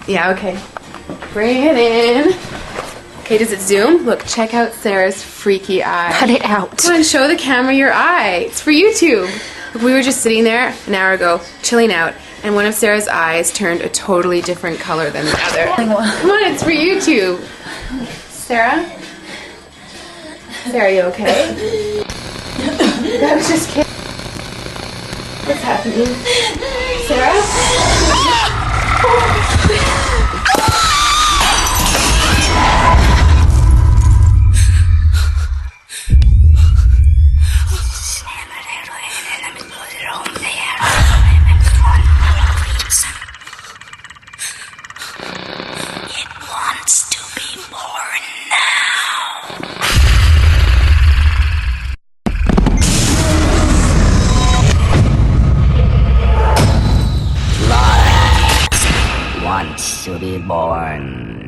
Yeah, okay. Bring it in. Okay, does it zoom? Look, check out Sarah's freaky eye. Cut it out. Come on, show the camera your eye. It's for YouTube. Look, we were just sitting there an hour ago, chilling out, and one of Sarah's eyes turned a totally different color than the other. Come on, it's for YouTube. Sarah? Sarah, you okay? I was just kidding. What's happening? Sarah? Wants to be born now. Wants to be born